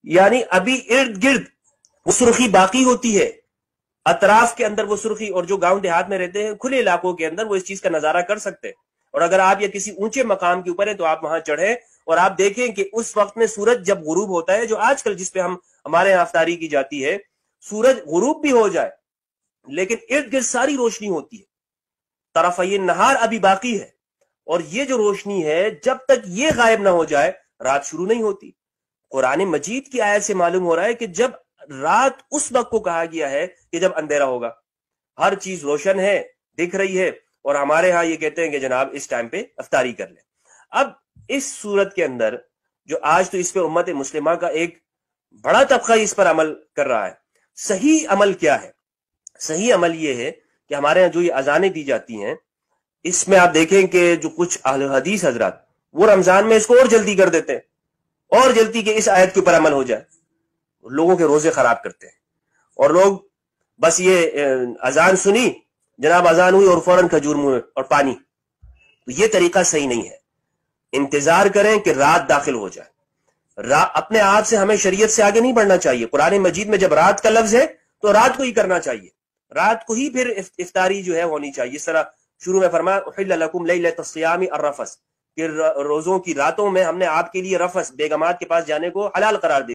یعنی ابھی ارد گرد وہ سرخی باقی ہوتی ہے، اطراف کے اندر وہ سرخی، اور جو گاؤں دیہات میں رہتے ہیں کھلے علاقوں کے اندر وہ اس چیز کا نظارہ کر سکتے ہیں. اور اگر آپ یا کسی اونچے مقام کے اوپر ہیں تو آپ وہاں چڑھیں اور آپ دیکھیں کہ اس وقت میں سورج جب غروب ہوتا ہے، جو آج کل جس پہ ہمارے یہاں افطاری کی جاتی ہے، سورج غروب بھی ہو جائے لیکن ارد گرد ساری روشنی ہوتی ہے، طرفی نہار ابھی باقی ہے، اور یہ جو روشنی ہے جب تک یہ غائب نہ ہو جائے رات شروع نہیں ہوتی. قرآن مجید کی آیت سے معلوم ہو رہا ہے کہ جب رات اس وقت کو کہا گیا ہے کہ جب اندھیرا ہوگا، ہر چیز روشن ہے، دکھ رہی ہے، اور ہمارے ہاں یہ کہتے ہیں کہ جناب اس ٹائم پہ افطاری کر لیں. اب اس صورت کے اندر جو آج تو اس پہ امت مسلمہ کا ایک بڑا طبقہ اس پر عمل کر رہا ہے، صحیح عمل کیا ہے؟ صحیح عمل یہ ہے کہ ہمارے ہاں جو یہ اذانیں دی جاتی ہیں، اس میں آپ دیکھیں کہ جو کچھ اہل حدیث حضرات وہ رمضان میں اس کو اور جلدی کر دیتے ہیں، اور جلدی کہ اس آیت کے اوپر عمل ہو جائے، لوگوں کے روزے خراب کرتے ہیں. اور لوگ بس یہ اذان سنی، جناب اذان ہوئی اور فوراً کھجور منہ اور پانی. تو یہ طریقہ صحیح نہیں ہے. انتظار کریں کہ رات داخل ہو جائے. اپنے آپ سے ہمیں شریعت سے آگے نہیں بڑھنا چاہیے. قرآن مجید میں جب رات کا لفظ ہے تو رات کو ہی کرنا چاہیے، رات کو ہی پھر افطاری جو ہے ہونی چاہیے. اس طرح شروع میں فرمایا احل لکم لیلۃ الصیام الرفث، کہ روزوں کی راتوں میں ہم نے آپ کے لیے رفث، بیگمات کے پاس جانے کو حلال قرار دیا.